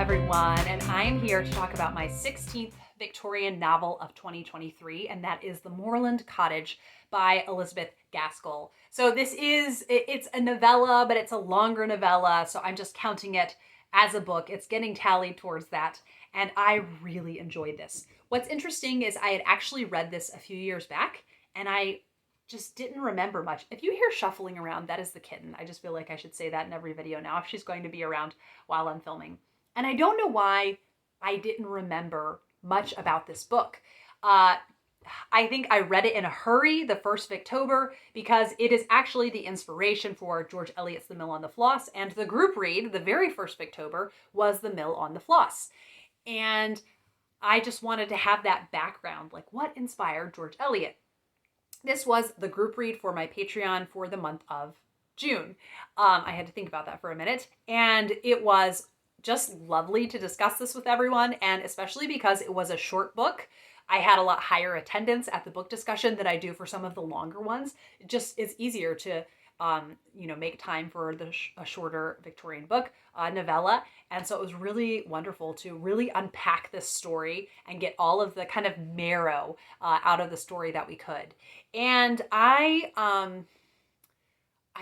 everyone, and I am here to talk about my 16th Victorian novel of 2023, and that is The Moorland Cottage by Elizabeth Gaskell. So it's a novella, but it's a longer novella, so I'm just counting it as a book. It's getting tallied towards that, and I really enjoyed this. What's interesting is I had actually read this a few years back, and I just didn't remember much. If you hear shuffling around, that is the kitten. I just feel like I should say that in every video now if she's going to be around while I'm filming. And I don't know why I didn't remember much about this book. I think I read it in a hurry the first Victober because it is actually the inspiration for George Eliot's The Mill on the Floss, and the group read, the very first Victober, was The Mill on the Floss. And I just wanted to have that background, like what inspired George Eliot? This was the group read for my Patreon for the month of June. I had to think about that for a minute, and it was just lovely to discuss this with everyone, and especially because it was a short book. I had a lot higher attendance at the book discussion than I do for some of the longer ones. It just is easier to make time for a shorter Victorian book, novella. And so it was really wonderful to really unpack this story and get all of the kind of marrow out of the story that we could. And I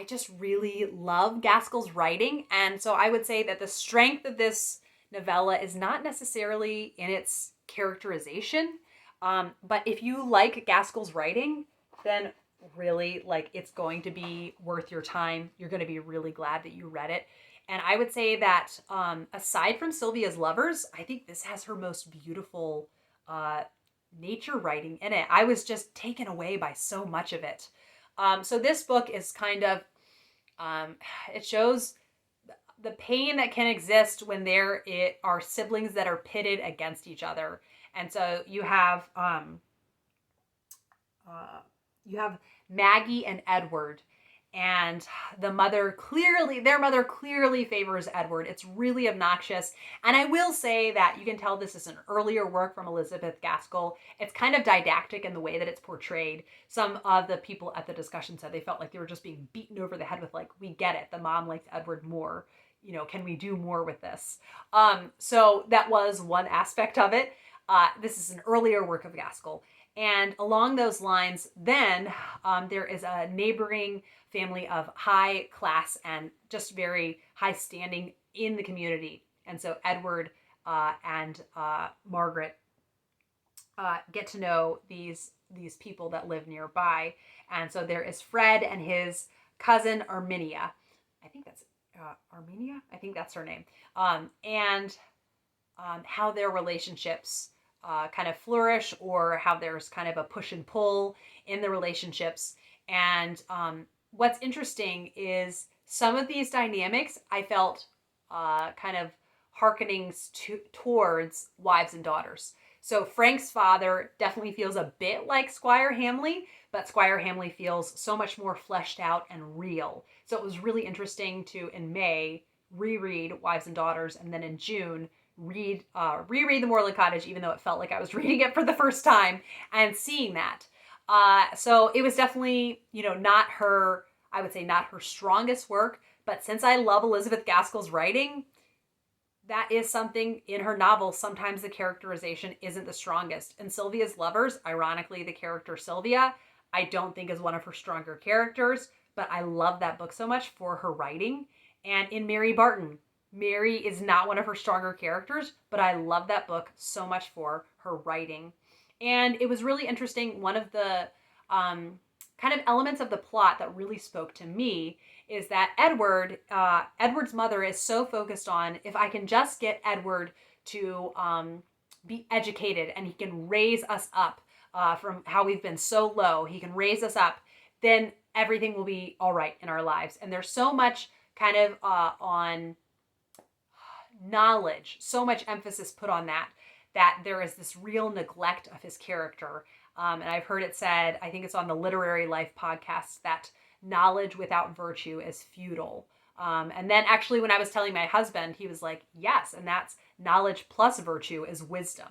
just really love Gaskell's writing. And so I would say that the strength of this novella is not necessarily in its characterization. But if you like Gaskell's writing, then really, it's going to be worth your time. You're going to be really glad that you read it. And I would say that aside from Sylvia's Lovers, I think this has her most beautiful nature writing in it. I was just taken away by so much of it. So this book is kind of, it shows the pain that can exist when there are siblings that are pitted against each other. And so you have Maggie and Edward, and their mother clearly favors Edward. It's really obnoxious. And I will say that you can tell this is an earlier work from Elizabeth Gaskell. It's kind of didactic in the way that it's portrayed. Some of the people at the discussion said they felt like they were just being beaten over the head with, we get it. The mom likes Edward more. Can we do more with this? So that was one aspect of it. This is an earlier work of Gaskell. And along those lines, then there is a neighboring family of high class and just very high standing in the community. And so Edward and Margaret get to know these people that live nearby. And so there is Fred and his cousin Arminia. I think that's Arminia? I think that's her name. And how their relationships kind of flourish, or how there's kind of a push and pull in the relationships. And what's interesting is some of these dynamics I felt kind of hearkenings towards Wives and Daughters. So Frank's father definitely feels a bit like Squire Hamley, but Squire Hamley feels so much more fleshed out and real. So it was really interesting to, in May, reread Wives and Daughters, and then in June, reread The Moorland Cottage, even though it felt like I was reading it for the first time and seeing that. So it was definitely, not her strongest work, but since I love Elizabeth Gaskell's writing, that is something in her novels. Sometimes the characterization isn't the strongest. In Sylvia's Lovers, ironically, the character Sylvia, I don't think is one of her stronger characters, but I love that book so much for her writing. And in Mary Barton, Mary is not one of her stronger characters, but I love that book so much for her writing. And it was really interesting. One of the kind of elements of the plot that really spoke to me is that Edward's mother is so focused on, if I can just get Edward to be educated and he can raise us up from how we've been so low, he can raise us up, then everything will be all right in our lives. And there's so much kind of on knowledge, so much emphasis put on that there is this real neglect of his character. And I've heard it said, I think it's on the Literary Life podcast, that knowledge without virtue is futile. And then actually when I was telling my husband, he was like, yes, and that's knowledge plus virtue is wisdom.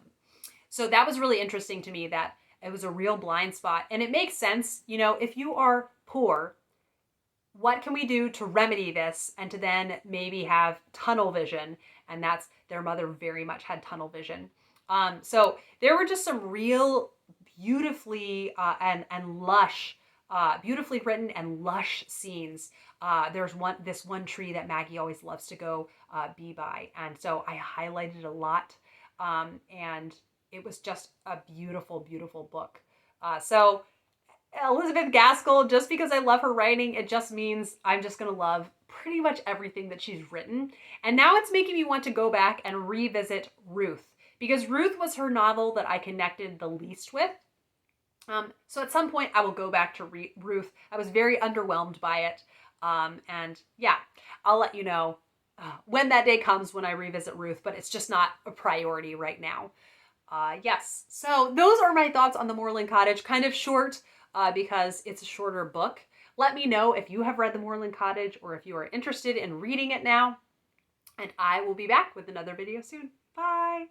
So that was really interesting to me, that it was a real blind spot. And it makes sense, if you are poor, what can we do to remedy this and to then maybe have tunnel vision? And that's, their mother very much had tunnel vision. So there were just some real beautifully and lush, beautifully written and lush scenes. There's this one tree that Maggie always loves to go be by, and so I highlighted a lot, and it was just a beautiful, beautiful book. So Elizabeth Gaskell, just because I love her writing, it just means I'm just going to love pretty much everything that she's written. And now it's making me want to go back and revisit Ruth, because Ruth was her novel that I connected the least with. So at some point I will go back to Ruth. I was very underwhelmed by it. And yeah, I'll let you know when that day comes when I revisit Ruth, but it's just not a priority right now. Yes, so those are my thoughts on the Moorland Cottage. Kind of short because it's a shorter book. Let me know if you have read the Moorland Cottage or if you are interested in reading it now. And I will be back with another video soon. Bye!